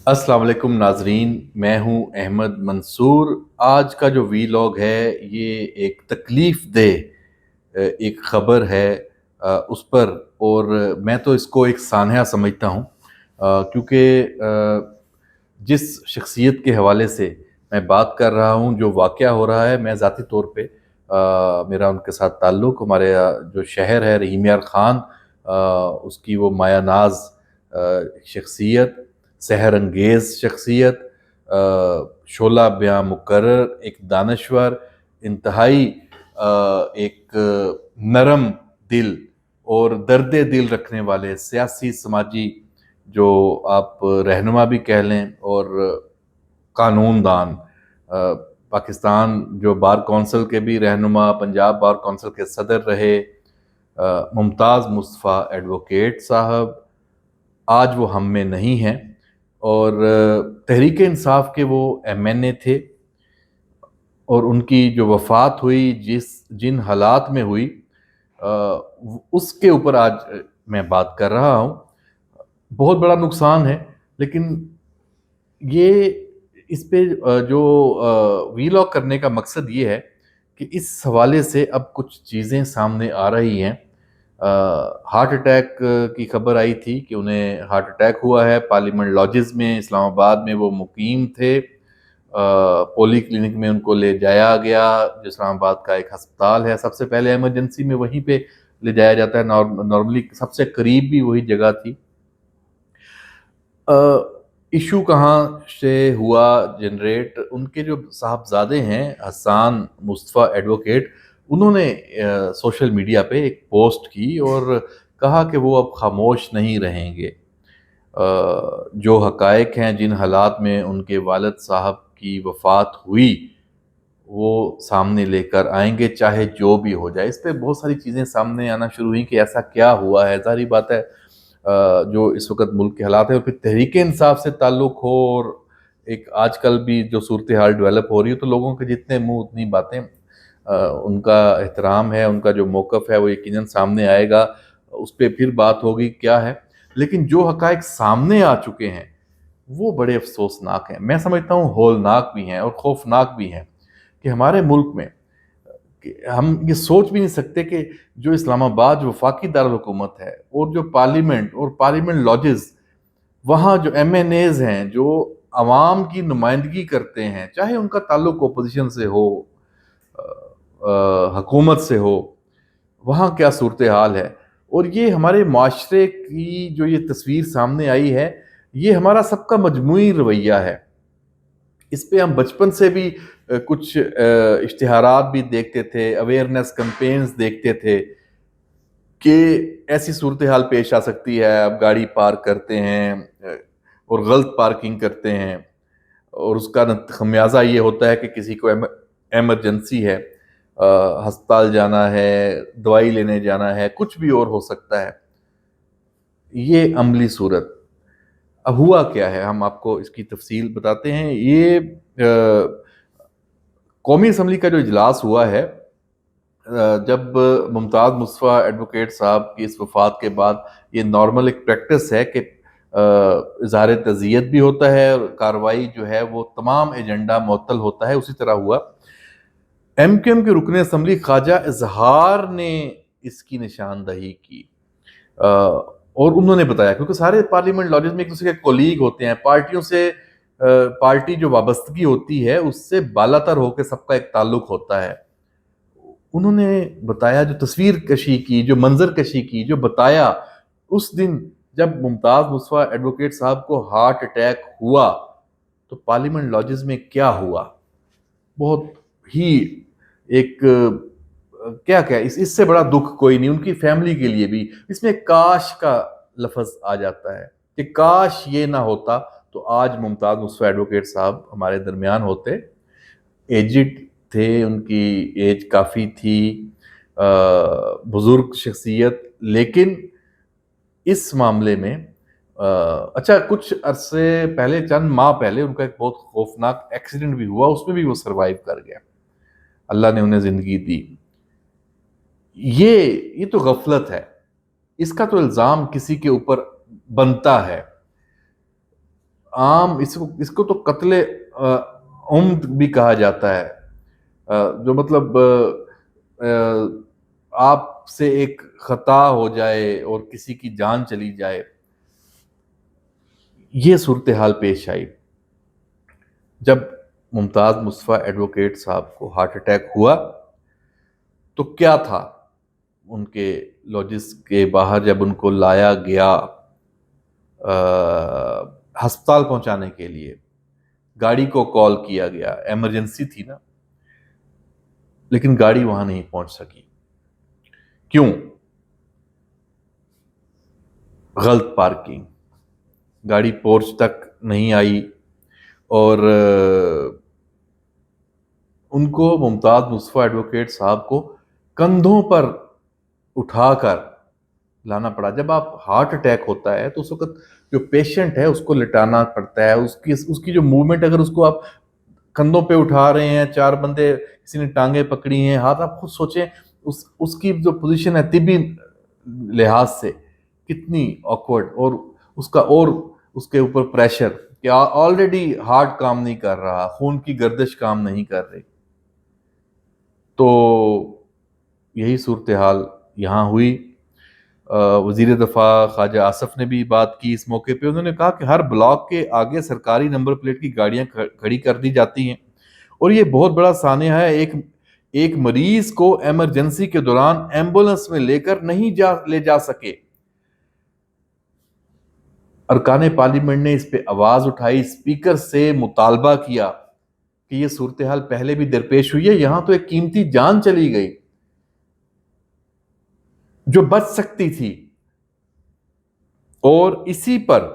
السلام علیکم ناظرین، میں ہوں احمد منصور۔ آج کا جو ویلاگ ہے یہ ایک تکلیف دہ ایک خبر ہے اس پر، اور میں تو اس کو ایک سانحہ سمجھتا ہوں کیونکہ جس شخصیت کے حوالے سے میں بات کر رہا ہوں، جو واقعہ ہو رہا ہے، میں ذاتی طور پہ میرا ان کے ساتھ تعلق، ہمارے جو شہر ہے رحیم یار خان، اس کی وہ مایہ ناز شخصیت، سحر انگیز شخصیت، شعلہ بیاں مقرر، ایک دانشور، انتہائی ایک نرم دل اور درد دل رکھنے والے سیاسی سماجی جو آپ رہنما بھی کہہ لیں، اور قانون دان، پاکستان جو بار کونسل کے بھی رہنما، پنجاب بار کونسل کے صدر رہے، ممتاز مصطفیٰ ایڈوکیٹ صاحب آج وہ ہم میں نہیں ہیں، اور تحریک انصاف کے وہ ایم این اے تھے، اور ان کی جو وفات ہوئی جن حالات میں ہوئی اس کے اوپر آج میں بات کر رہا ہوں۔ بہت بڑا نقصان ہے، لیکن یہ اس پہ جو ویلاگ کرنے کا مقصد یہ ہے کہ اس حوالے سے اب کچھ چیزیں سامنے آ رہی ہیں۔ ہارٹ اٹیک کی خبر آئی تھی کہ انہیں ہارٹ اٹیک ہوا ہے، پارلیمنٹ لاجز میں اسلام آباد میں وہ مقیم تھے، پولی کلینک میں ان کو لے جایا گیا، جو اسلام آباد کا ایک ہسپتال ہے، سب سے پہلے ایمرجنسی میں وہیں پہ لے جایا جاتا ہے، نارملی سب سے قریب بھی وہی جگہ تھی۔ ایشو کہاں سے ہوا جنریٹ؟ ان کے جو صاحبزادے ہیں حسان مصطفیٰ ایڈوکیٹ، انہوں نے سوشل میڈیا پہ ایک پوسٹ کی اور کہا کہ وہ اب خاموش نہیں رہیں گے، جو حقائق ہیں، جن حالات میں ان کے والد صاحب کی وفات ہوئی وہ سامنے لے کر آئیں گے، چاہے جو بھی ہو جائے۔ اس پہ بہت ساری چیزیں سامنے آنا شروع ہوئی کہ ایسا کیا ہوا ہے۔ ظاہری بات ہے جو اس وقت ملک کے حالات ہیں، اور پھر تحریک انصاف سے تعلق ہو، اور ایک آج کل بھی جو صورتحال ڈیولپ ہو رہی ہے، تو لوگوں کے جتنے منہ اتنی باتیں، ان کا احترام ہے، ان کا جو موقف ہے وہ یقیناً سامنے آئے گا، اس پہ پھر بات ہوگی کیا ہے۔ لیکن جو حقائق سامنے آ چکے ہیں وہ بڑے افسوسناک ہیں، میں سمجھتا ہوں ہولناک بھی ہیں اور خوفناک بھی ہیں، کہ ہمارے ملک میں کہ ہم یہ سوچ بھی نہیں سکتے کہ جو اسلام آباد وفاقی دارالحکومت ہے، اور جو پارلیمنٹ اور پارلیمنٹ لاجز، وہاں جو ایم این ایز ہیں، جو عوام کی نمائندگی کرتے ہیں، چاہے ان کا تعلق اپوزیشن سے ہو، حکومت سے ہو، وہاں کیا صورتحال ہے۔ اور یہ ہمارے معاشرے کی جو یہ تصویر سامنے آئی ہے، یہ ہمارا سب کا مجموعی رویہ ہے۔ اس پہ ہم بچپن سے بھی کچھ اشتہارات بھی دیکھتے تھے، اویئرنیس کمپینز دیکھتے تھے کہ ایسی صورتحال پیش آ سکتی ہے، اب گاڑی پارک کرتے ہیں اور غلط پارکنگ کرتے ہیں، اور اس کا خمیازہ یہ ہوتا ہے کہ کسی کو ایمرجنسی ہے، ہسپتال جانا ہے، دوائی لینے جانا ہے، کچھ بھی اور ہو سکتا ہے۔ یہ عملی صورت اب ہوا کیا ہے، ہم آپ کو اس کی تفصیل بتاتے ہیں۔ یہ قومی اسمبلی کا جو اجلاس ہوا ہے، جب ممتاز مصطفیٰ ایڈوکیٹ صاحب کی اس وفات کے بعد، یہ نارمل ایک پریکٹس ہے کہ اظہار تعزیت بھی ہوتا ہے، اور کارروائی جو ہے وہ تمام ایجنڈا معطل ہوتا ہے۔ اسی طرح ہوا، ایم کیو ایم کے رکن اسمبلی خواجہ اظہار نے اس کی نشاندہی کی، اور انہوں نے بتایا، کیونکہ سارے پارلیمنٹ لاجز میں ایک دوسرے کے کولیگ ہوتے ہیں، پارٹیوں سے پارٹی جو وابستگی ہوتی ہے اس سے بالاتر ہو کے سب کا ایک تعلق ہوتا ہے۔ انہوں نے بتایا، جو تصویر کشی کی، جو منظر کشی کی، جو بتایا اس دن جب ممتاز مصطفیٰ ایڈوکیٹ صاحب کو ہارٹ اٹیک ہوا تو پارلیمنٹ لاجز میں کیا ہوا، بہت ہی ایک کیا اس سے بڑا دکھ کوئی نہیں، ان کی فیملی کے لیے بھی۔ اس میں کاش کا لفظ آ جاتا ہے کہ کاش یہ نہ ہوتا تو آج ممتاز مصطفیٰ ایڈوکیٹ صاحب ہمارے درمیان ہوتے۔ ایجڈ تھے، ان کی ایج کافی تھی، بزرگ شخصیت، لیکن اس معاملے میں اچھا کچھ عرصے پہلے، چند ماہ پہلے، ان کا ایک بہت خوفناک ایکسیڈنٹ بھی ہوا، اس میں بھی وہ سروائیو کر گیا، اللہ نے انہیں زندگی دی۔ یہ تو غفلت ہے، اس کا تو الزام کسی کے اوپر بنتا ہے۔ عام اس کو تو قتل عمد بھی کہا جاتا ہے، جو مطلب آپ سے ایک خطا ہو جائے اور کسی کی جان چلی جائے، یہ صورتحال پیش آئی جب ممتاز مصطفیٰ ایڈوکیٹ صاحب کو ہارٹ اٹیک ہوا۔ تو کیا تھا ان کے لاجز کے باہر جب ان کو لایا گیا ہسپتال پہنچانے کے لیے، گاڑی کو کال کیا گیا، ایمرجنسی تھی نا، لیکن گاڑی وہاں نہیں پہنچ سکی۔ کیوں؟ غلط پارکنگ، گاڑی پورچ تک نہیں آئی، اور ان کو ممتاز مصطفیٰ ایڈوکیٹ صاحب کو کندھوں پر اٹھا کر لانا پڑا۔ جب آپ ہارٹ اٹیک ہوتا ہے تو اس وقت جو پیشنٹ ہے اس کو لٹانا پڑتا ہے، اس کی جو موومنٹ، اگر اس کو آپ کندھوں پہ اٹھا رہے ہیں، چار بندے، کسی نے ٹانگیں پکڑی ہیں، ہاتھ، آپ خود سوچیں اس کی جو پوزیشن ہے طبی لحاظ سے کتنی آکورڈ، اور اس کے اوپر پریشر کہ آلریڈی ہارٹ کام نہیں کر رہا، خون کی گردش کام نہیں کر رہی۔ تو یہی صورتحال یہاں ہوئی۔ وزیر دفاع خواجہ آصف نے بھی بات کی اس موقع پہ۔ انہوں نے کہا کہ ہر بلاک کے آگے سرکاری نمبر پلیٹ کی گاڑیاں کھڑی کر دی جاتی ہیں، اور یہ بہت بڑا سانحہ ہے۔ ایک مریض کو ایمرجنسی کے دوران ایمبولنس میں لے کر نہیں لے جا سکے۔ ارکان پارلیمنٹ نے اس پہ آواز اٹھائی، اسپیکر سے مطالبہ کیا کہ یہ صورتحال پہلے بھی درپیش ہوئی ہے، یہاں تو ایک قیمتی جان چلی گئی جو بچ سکتی تھی۔ اور اسی پر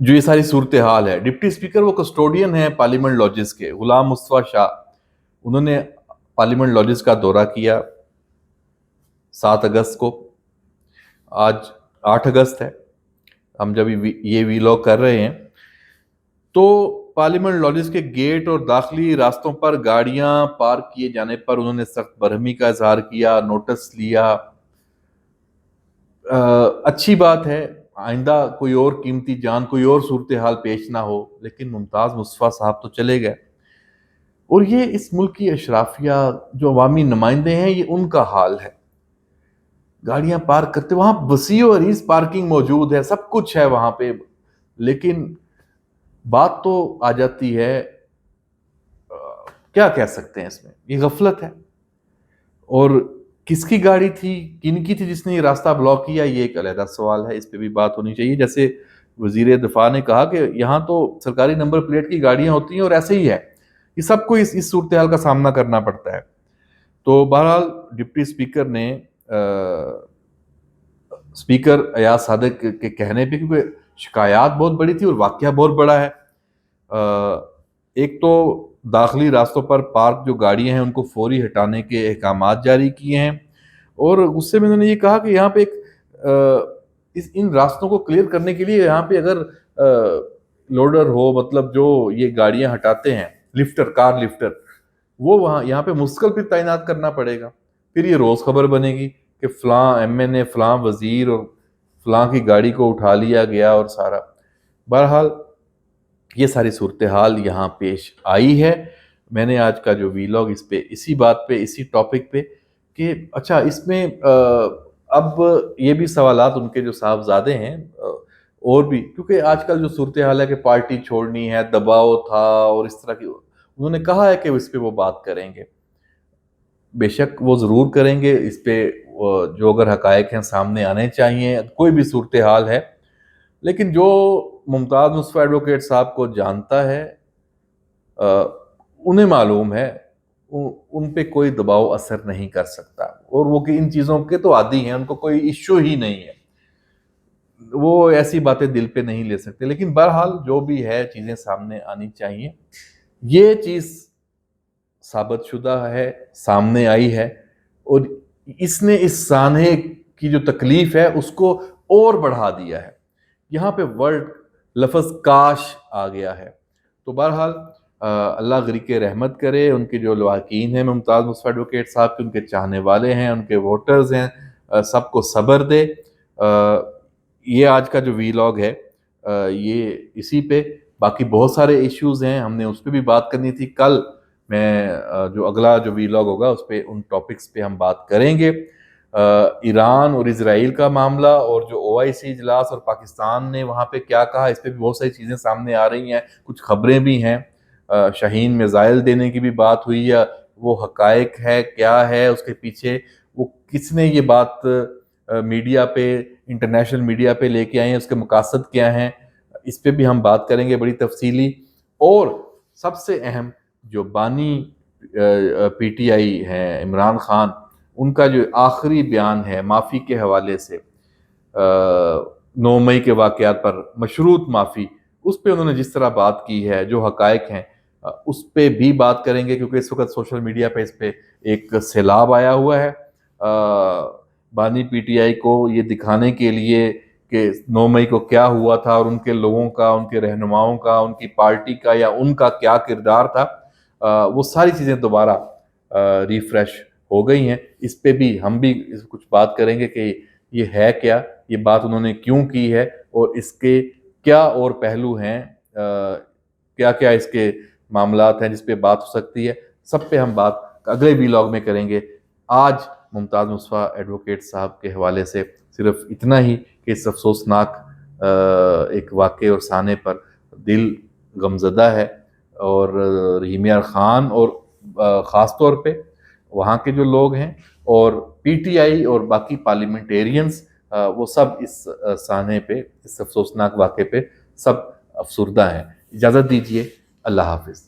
جو یہ ساری صورتحال ہے، ڈپٹی اسپیکر وہ کسٹوڈین ہیں پارلیمنٹ لاجز کے، غلام مصطفیٰ شاہ، انہوں نے پارلیمنٹ لاجز کا دورہ کیا 7 اگست کو۔ آج 8 اگست ہے، ہم جب یہ ویلاگ کر رہے ہیں، تو پارلیمنٹ لاجز کے گیٹ اور داخلی راستوں پر گاڑیاں پارک کیے جانے پر انہوں نے سخت برہمی کا اظہار کیا، نوٹس لیا۔ اچھی بات ہے، آئندہ کوئی اور قیمتی جان، کوئی اور صورتحال پیش نہ ہو، لیکن ممتاز مصطفیٰ صاحب تو چلے گئے۔ اور یہ اس ملک کی اشرافیہ جو عوامی نمائندے ہیں، یہ ان کا حال ہے۔ گاڑیاں پارک کرتے، وہاں وسیع و عریض پارکنگ موجود ہے، سب کچھ ہے وہاں پہ، لیکن بات تو آ جاتی ہے، کیا کہہ سکتے ہیں اس میں، یہ غفلت ہے۔ اور کس کی گاڑی تھی، کن کی تھی جس نے یہ راستہ بلاک کیا، یہ ایک علیحدہ سوال ہے، اس پہ بھی بات ہونی چاہیے۔ جیسے وزیر دفاع نے کہا کہ یہاں تو سرکاری نمبر پلیٹ کی گاڑیاں ہوتی ہیں، اور ایسے ہی ہے، یہ سب کو اس صورتحال کا سامنا کرنا پڑتا ہے۔ تو بہرحال ڈپٹی اسپیکر نے اسپیکر ایاز صادق کے کہنے پہ، کیونکہ شکایات بہت بڑی تھی اور واقعہ بہت بڑا ہے، ایک تو داخلی راستوں پر پارک جو گاڑیاں ہیں ان کو فوری ہٹانے کے احکامات جاری کیے ہیں، اور غصے میں انہوں نے یہ کہا کہ یہاں پہ ان راستوں کو کلیئر کرنے کے لیے یہاں پہ اگر لوڈر ہو، مطلب جو یہ گاڑیاں ہٹاتے ہیں، لفٹر، کار لفٹر، وہ یہاں پہ مستقل پھر تعینات کرنا پڑے گا۔ پھر یہ روز خبر بنے گی کہ فلاں ایم این اے، فلاں وزیر اور فلاں کی گاڑی کو اٹھا لیا گیا اور سارا۔ بہرحال یہ ساری صورتحال یہاں پیش آئی ہے۔ میں نے آج کا جو ویلاگ اس پہ، اسی بات پہ، اسی ٹاپک پہ، کہ اچھا اس میں اب یہ بھی سوالات ان کے جو صاحبزادے ہیں اور بھی، کیونکہ آج کل جو صورتحال ہے کہ پارٹی چھوڑنی ہے، دباؤ تھا اور اس طرح کی، انہوں نے کہا ہے کہ اس پہ وہ بات کریں گے، بے شک وہ ضرور کریں گے۔ اس پہ جو اگر حقائق ہیں سامنے آنے چاہیے، کوئی بھی صورتحال ہے، لیکن جو ممتاز مصطفیٰ ایڈوکیٹ صاحب کو جانتا ہے، انہیں معلوم ہے ان پہ کوئی دباؤ اثر نہیں کر سکتا، اور وہ کہ ان چیزوں کے تو عادی ہیں، ان کو کوئی ایشو ہی نہیں ہے، وہ ایسی باتیں دل پہ نہیں لے سکتے۔ لیکن بہرحال جو بھی ہے، چیزیں سامنے آنی چاہیے۔ یہ چیز ثابت شدہ ہے، سامنے آئی ہے، اور اس نے اس سانحے کی جو تکلیف ہے اس کو اور بڑھا دیا ہے۔ یہاں پہ ورڈ، لفظ کاش آ گیا ہے۔ تو بہرحال اللہ غریق رحمت کرے، ان کے جو لواحقین ہیں ممتاز مصطفیٰ ایڈوکیٹ صاحب کے، ان کے چاہنے والے ہیں، ان کے ووٹرز ہیں، سب کو صبر دے۔ یہ آج کا جو ویلاگ ہے، یہ اسی پہ باقی بہت سارے ایشوز ہیں، ہم نے اس پہ بھی بات کرنی تھی. کل میں جو اگلا جو ویلاگ ہوگا اس پہ ان ٹاپکس پہ ہم بات کریں گے. ایران اور اسرائیل کا معاملہ اور جو OIC اجلاس اور پاکستان نے وہاں پہ کیا کہا، اس پہ بھی بہت ساری چیزیں سامنے آ رہی ہیں. کچھ خبریں بھی ہیں، شاہین میزائل دینے کی بھی بات ہوئی ہے. وہ حقائق ہے کیا ہے اس کے پیچھے، وہ کس نے یہ بات میڈیا پہ، انٹرنیشنل میڈیا پہ لے کے آئے ہیں، اس کے مقاصد کیا ہیں، اس پہ بھی ہم بات کریں گے بڑی تفصیلی. اور سب سے اہم جو بانی PTI ہیں عمران خان، ان کا جو آخری بیان ہے معافی کے حوالے سے، 9 مئی کے واقعات پر مشروط معافی، اس پہ انہوں نے جس طرح بات کی ہے، جو حقائق ہیں اس پہ بھی بات کریں گے، کیونکہ اس وقت سوشل میڈیا پہ اس پہ ایک سیلاب آیا ہوا ہے. بانی PTI کو یہ دکھانے کے لیے کہ 9 مئی کو کیا ہوا تھا اور ان کے لوگوں کا، ان کے رہنماؤں کا، ان کی پارٹی کا یا ان کا کیا کردار تھا، وہ ساری چیزیں دوبارہ ریفریش ہو گئی ہیں. اس پہ بھی ہم بھی کچھ بات کریں گے کہ یہ ہے کیا، یہ بات انہوں نے کیوں کی ہے، اور اس کے کیا اور پہلو ہیں، کیا کیا اس کے معاملات ہیں جس پہ بات ہو سکتی ہے. سب پہ ہم بات اگلے ویلاگ میں کریں گے. آج ممتاز مصطفیٰ ایڈوکیٹ صاحب کے حوالے سے صرف اتنا ہی کہ اس افسوسناک ایک واقعے اور سانے پر دل غمزدہ ہے، اور رحیم یار خان اور خاص طور پہ وہاں کے جو لوگ ہیں اور PTI اور باقی پارلیمنٹیرینز، وہ سب اس سانے پہ، اس افسوسناک واقعے پہ سب افسردہ ہیں. اجازت دیجیے، اللہ حافظ.